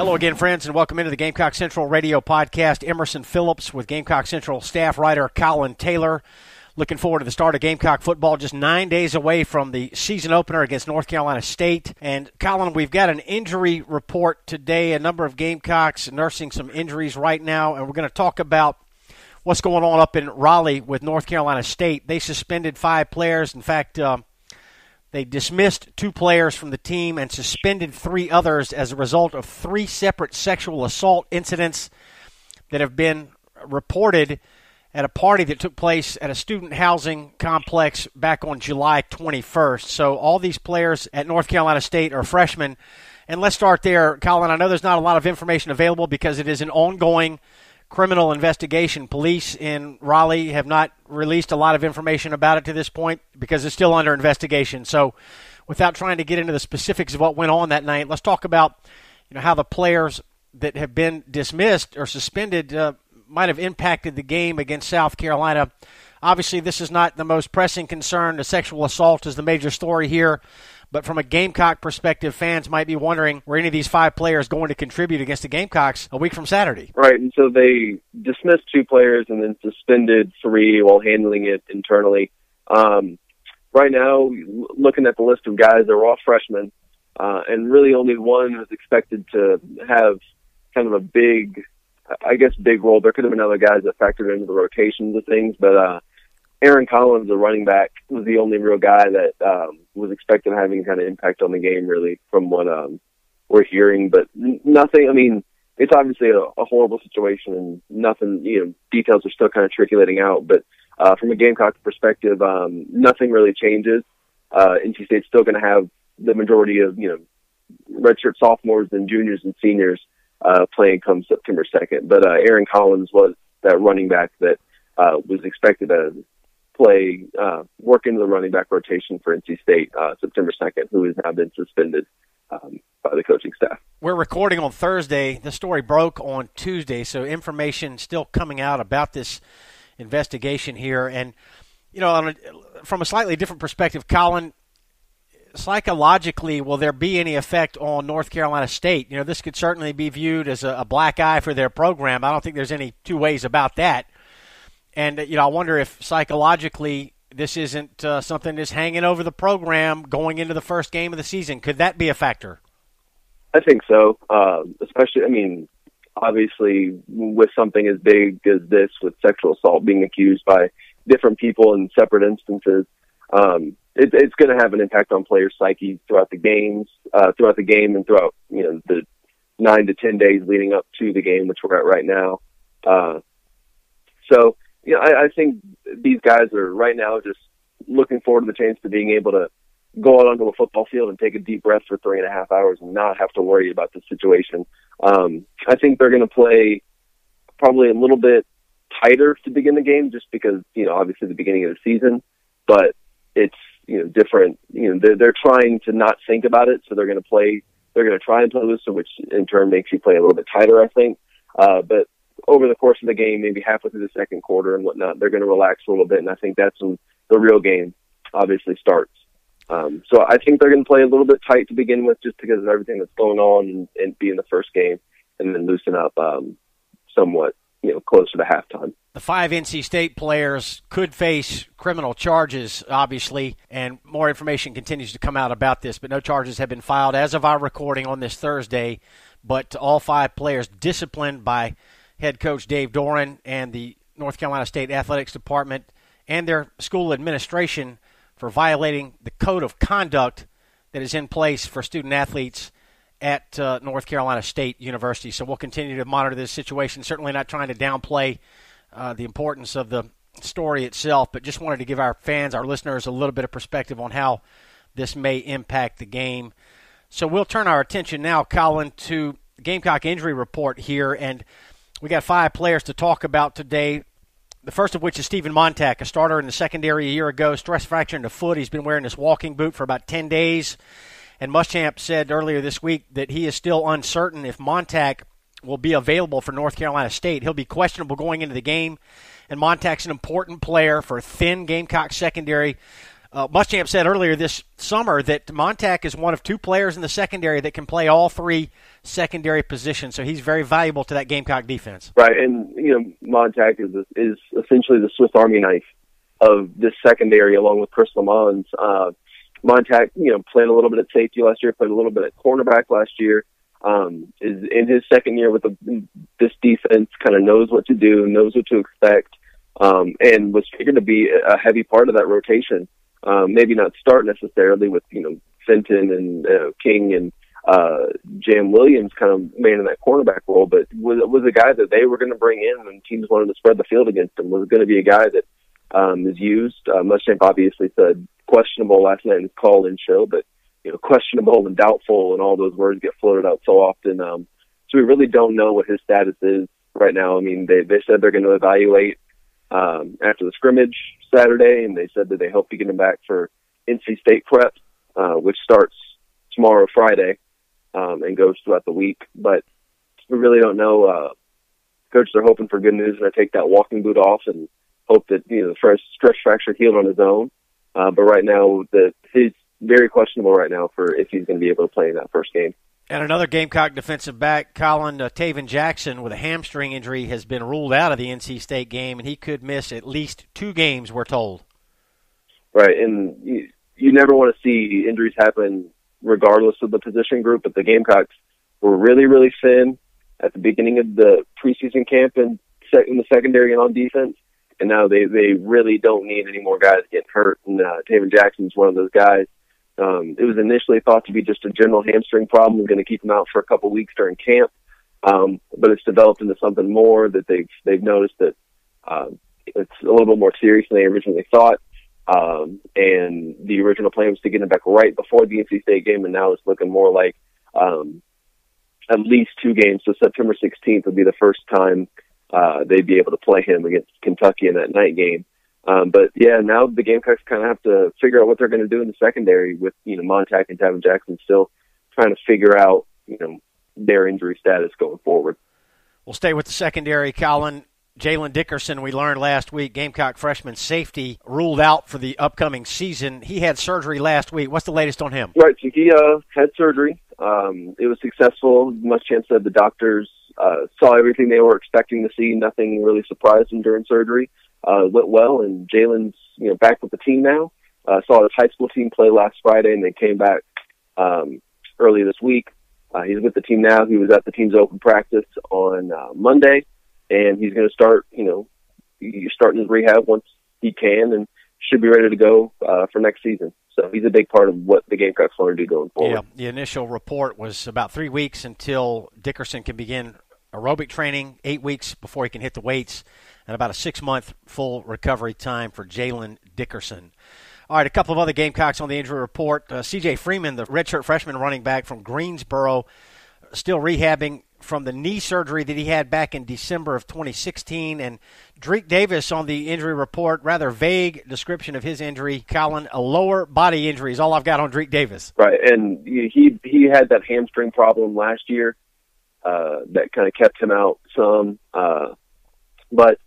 Hello again, friends, and welcome into the Gamecock Central radio podcast. Emerson Phillips with Gamecock Central staff writer Collyn Taylor. Looking forward to the start of Gamecock football, just 9 days away from the season opener against North Carolina State. And, Collyn, we've got an injury report today, a number of Gamecocks nursing some injuries right now, and we're going to talk about what's going on up in Raleigh with North Carolina State. They suspended 5 players. In fact, they dismissed 2 players from the team and suspended 3 others as a result of 3 separate sexual assault incidents that have been reported at a party that took place at a student housing complex back on July 21st. So all these players at North Carolina State are freshmen. And let's start there, Collyn. I know there's not a lot of information available because it is an ongoing criminal investigation. Police in Raleigh have not released a lot of information about it to this point because it's still under investigation. So without trying to get into the specifics of what went on that night, let's talk about how the players that have been dismissed or suspended might have impacted the game against South Carolina. Obviously, this is not the most pressing concern. The sexual assault is the major story here. But from a Gamecock perspective, fans might be wondering, were any of these 5 players going to contribute against the Gamecocks a week from Saturday? Right, and so they dismissed 2 players and then suspended 3 while handling it internally. Right now, looking at the list of guys, they're all freshmen, and really only one was expected to have kind of a big role. There could have been other guys that factored into the rotations of things, but Aaron Collins, the running back, was the only real guy that was expected to have any kind of impact on the game, really, from what we're hearing. But nothing, I mean, it's obviously a horrible situation, and nothing, details are still kind of trickulating out. But from a Gamecock perspective, nothing really changes. NC State's still going to have the majority of, redshirt sophomores and juniors and seniors playing come September 2nd. But Aaron Collins was that running back that was expected to play, work into the running back rotation for NC State September 2nd, who has now been suspended by the coaching staff. We're recording on Thursday. The story broke on Tuesday, so information still coming out about this investigation here. And, from a slightly different perspective, Collyn, psychologically, will there be any effect on North Carolina State? This could certainly be viewed as a black eye for their program. I don't think there's any two ways about that. And, I wonder if psychologically this isn't something that's hanging over the program going into the first game of the season. Could that be a factor? I think so, especially, obviously with something as big as this, with sexual assault being accused by different people in separate instances, it's going to have an impact on players' psyches throughout the game and throughout, the 9 to 10 days leading up to the game, which we're at right now. So, I think these guys are right now just looking forward to the chance to being able to go out onto a football field and take a deep breath for 3.5 hours and not have to worry about the situation. I think they're going to play probably a little bit tighter to begin the game just because, obviously the beginning of the season, but it's, different. They're trying to not think about it, so they're going to try and play looser, which in turn makes you play a little bit tighter, I think. But over the course of the game, maybe halfway through the second quarter and whatnot, they're going to relax a little bit, and I think that's when the real game obviously starts. So I think they're going to play a little bit tight to begin with just because of everything that's going on and being the first game, and then loosen up somewhat, closer to halftime. The 5 NC State players could face criminal charges, obviously, and more information continues to come out about this, but no charges have been filed as of our recording on this Thursday. But all 5 players disciplined by head coach Dave Doran and the North Carolina State Athletics Department and their school administration for violating the code of conduct that is in place for student athletes at North Carolina State University. So we'll continue to monitor this situation, certainly not trying to downplay the importance of the story itself, but just wanted to give our fans, our listeners, a little bit of perspective on how this may impact the game. So we'll turn our attention now, Collyn, to the Gamecock injury report here, and we got 5 players to talk about today. The first of which is Stephen Montack, a starter in the secondary a year ago, stress fracture in the foot. He's been wearing this walking boot for about 10 days. And Muschamp said earlier this week that he is still uncertain if Montack will be available for North Carolina State. He'll be questionable going into the game, and Montack's an important player for a thin Gamecock secondary Muschamp said earlier this summer that Montague is one of two players in the secondary that can play all three secondary positions, so he's very valuable to that Gamecock defense. Right, and Montague is essentially the Swiss Army knife of this secondary, along with Chris Lamons. Montague, played a little bit at safety last year, played a little bit at cornerback last year. Is in his second year with this defense, kind of knows what to do, knows what to expect, and was figured to be a heavy part of that rotation. Maybe not start necessarily with, Fenton and King and Jam Williams kind of manning that cornerback role, but was a guy that they were going to bring in when teams wanted to spread the field against him, was going to be a guy that is used. Muschamp obviously said questionable last night in his call-in show, but questionable and doubtful and all those words get floated out so often. So we really don't know what his status is right now. I mean, they said they're going to evaluate after the scrimmage Saturday, and they said that they hope to get him back for NC State prep, which starts tomorrow, Friday, and goes throughout the week. But we really don't know. Coaches are hoping for good news, and I take that walking boot off and hope that the first stress fracture healed on his own. But right now, he's very questionable right now for if he's going to be able to play in that first game. And another Gamecock defensive back, Collyn Taylor Jackson, with a hamstring injury, has been ruled out of the NC State game, and he could miss at least 2 games, we're told. Right, and you never want to see injuries happen regardless of the position group, but the Gamecocks were really, really thin at the beginning of the preseason camp in the secondary and on defense, and now they really don't need any more guys getting hurt, and Taylor Jackson's one of those guys. It was initially thought to be just a general hamstring problem, going to keep him out for a couple weeks during camp, but it's developed into something more that they've noticed that it's a little bit more serious than they originally thought. And the original plan was to get him back right before the NC State game, and now it's looking more like at least 2 games. So September 16th would be the first time they'd be able to play him against Kentucky in that night game. But yeah, now the Gamecocks kind of have to figure out what they're going to do in the secondary with, Montague and Taylor Jackson still trying to figure out, their injury status going forward. We'll stay with the secondary, Collyn. Jalen Dickerson, we learned last week, Gamecock freshman safety, ruled out for the upcoming season. He had surgery last week. What's the latest on him? Right, so he had surgery. It was successful. Muschamp said the doctors saw everything they were expecting to see. Nothing really surprised him during surgery. Went well, and Jalen's back with the team now. Saw his high school team play last Friday, and they came back early this week. He's with the team now. He was at the team's open practice on Monday, and he's going to start, he's starting his rehab once he can, and should be ready to go for next season. So he's a big part of what the Gamecocks want to do going forward. Yeah, the initial report was about 3 weeks until Dickerson can begin aerobic training, 8 weeks before he can hit the weights, and about a 6-month full recovery time for Jalen Dickerson. All right, a couple of other Gamecocks on the injury report. C.J. Freeman, the redshirt freshman running back from Greensboro, still rehabbing from the knee surgery that he had back in December of 2016. And Drake Davis on the injury report, rather vague description of his injury. Collyn, a lower body injury is all I've got on Drake Davis. Right, and he had that hamstring problem last year that kind of kept him out some. But,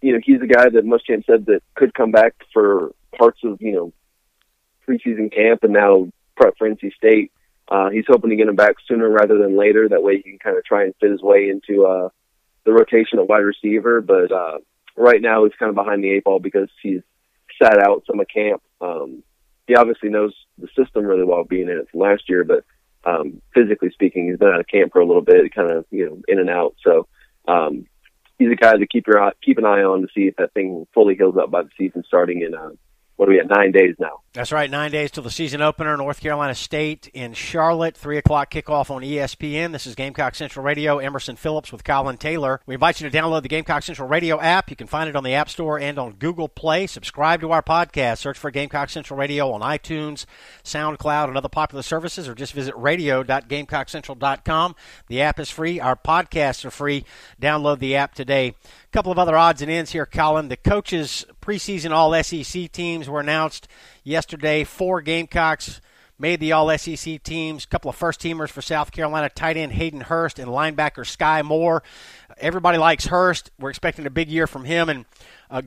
he's a guy that Muschamp said that could come back for parts of, preseason camp and now prep for NC State. He's hoping to get him back sooner rather than later. That way he can kind of try and fit his way into the rotation at wide receiver. But right now he's kind of behind the 8 ball because he's sat out some of camp. He obviously knows the system really well, being in it from last year, but physically speaking, he's been out of camp for a little bit, kind of in and out. So he's a guy to keep an eye on to see if that thing fully heals up by the season starting in 9 days now. That's right, 9 days till the season opener, North Carolina State in Charlotte, 3 o'clock kickoff on ESPN. This is Gamecock Central Radio. Emerson Phillips with Collyn Taylor. We invite you to download the Gamecock Central Radio app. You can find it on the App Store and on Google Play. Subscribe to our podcast. Search for Gamecock Central Radio on iTunes, SoundCloud, and other popular services, or just visit radio.GamecockCentral.com. The app is free. Our podcasts are free. Download the app today. A couple of other odds and ends here, Collyn. The coaches' preseason All-SEC teams were announced yesterday. 4 Gamecocks made the All-SEC teams, a couple of first-teamers for South Carolina, tight end Hayden Hurst and linebacker Sky Moore. Everybody likes Hurst. We're expecting a big year from him, and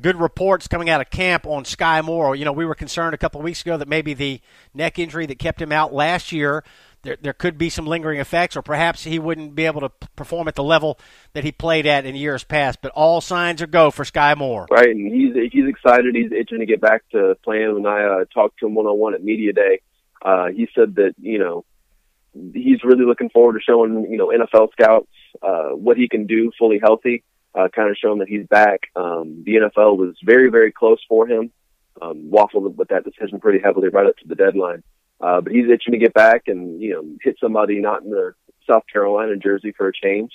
good reports coming out of camp on Sky Moore. You know, we were concerned a couple of weeks ago that maybe the neck injury that kept him out last year, there could be some lingering effects, or perhaps he wouldn't be able to perform at the level that he played at in years past. But all signs are go for Sky Moore. Right, and he's excited. He's itching to get back to playing. When I talked to him one-on-one at Media Day, he said that, you know, he's really looking forward to showing, you know, NFL scouts what he can do fully healthy, kind of showing that he's back. The NFL was very, very close for him, waffled with that decision pretty heavily right up to the deadline. But he's itching to get back and, you know, hit somebody not in the South Carolina jersey for a change.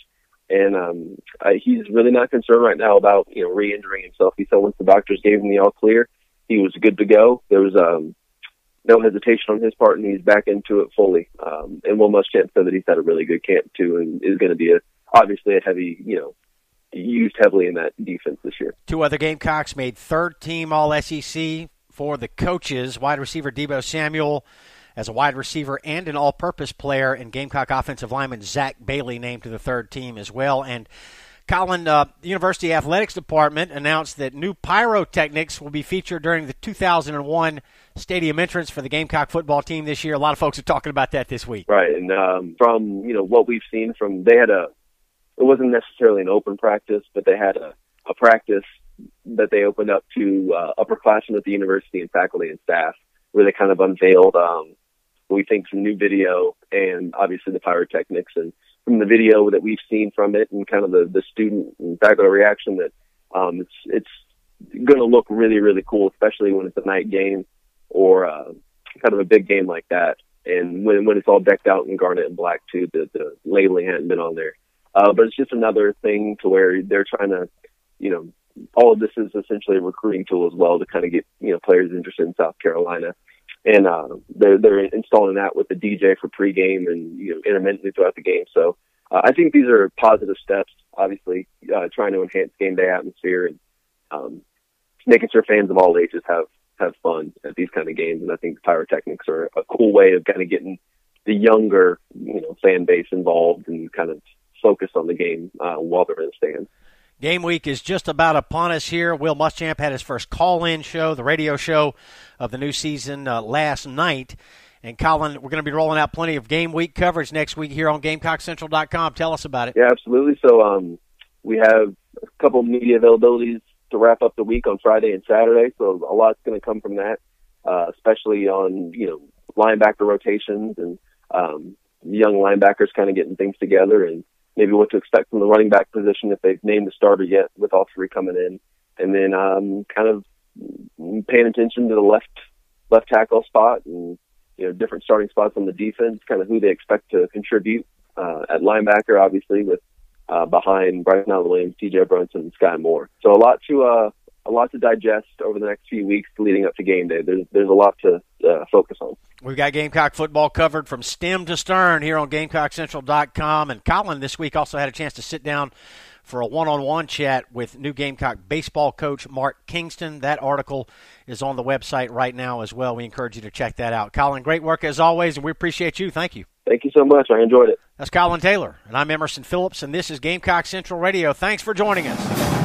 And he's really not concerned right now about, you know, re-injuring himself. He said once the doctors gave him the all clear, he was good to go. There was no hesitation on his part, and he's back into it fully. And Will Muschamp said that he's had a really good camp too, and is going to be obviously a heavy, you know, used heavily in that defense this year. Two other Gamecocks made third-team All-SEC for the coaches. Wide receiver Deebo Samuel as a wide receiver and an all-purpose player, and Gamecock offensive lineman Zach Bailey named to the third team as well. And Collyn, the University Athletics Department announced that new pyrotechnics will be featured during the 2001 stadium entrance for the Gamecock football team this year. A lot of folks are talking about that this week. Right, and from, you know, what we've seen from, it wasn't necessarily an open practice, but they had a practice that they opened up to upperclassmen at the university and faculty and staff, where they kind of unveiled, we think, some new video and obviously the pyrotechnics. And from the video that we've seen from it and kind of the student and faculty reaction, that it's going to look really, really cool, especially when it's a night game or kind of a big game like that. And when it's all decked out in garnet and black too, the labeling hadn't been on there. But it's just another thing to where they're trying to, you know, all of this is essentially a recruiting tool as well to kind of get, you know, players interested in South Carolina. And they're installing that with the DJ for pregame and, you know, intermittently throughout the game. So I think these are positive steps, obviously, trying to enhance game day atmosphere and making sure fans of all ages have fun at these kind of games. And I think pyrotechnics are a cool way of kind of getting the younger, you know, fan base involved and kind of focus on the game while they're in the stands. Game week is just about upon us here. Will Muschamp had his first call-in show, the radio show of the new season last night. And, Collyn, we're going to be rolling out plenty of game week coverage next week here on GamecockCentral.com. Tell us about it. Yeah, absolutely. So we have a couple of media availabilities to wrap up the week on Friday and Saturday. So a lot's going to come from that, especially on, you know, linebacker rotations and young linebackers kind of getting things together, and maybe what to expect from the running back position if they've named the starter yet with all three coming in. And then kind of paying attention to the left tackle spot and, you know, different starting spots on the defense, kind of who they expect to contribute at linebacker, obviously, with behind Bryson Allen-Williams, TJ Brunson, and Sky Moore. So a lot to digest over the next few weeks leading up to game day. There's a lot to focus on. We've got Gamecock football covered from stem to stern here on GamecockCentral.com. And Collyn this week also had a chance to sit down for a one-on-one chat with new Gamecock baseball coach Mark Kingston. That article is on the website right now as well. We encourage you to check that out. Collyn, great work as always, and we appreciate you. Thank you. Thank you so much. I enjoyed it. That's Collyn Taylor, and I'm Emerson Phillips, and this is Gamecock Central Radio. Thanks for joining us.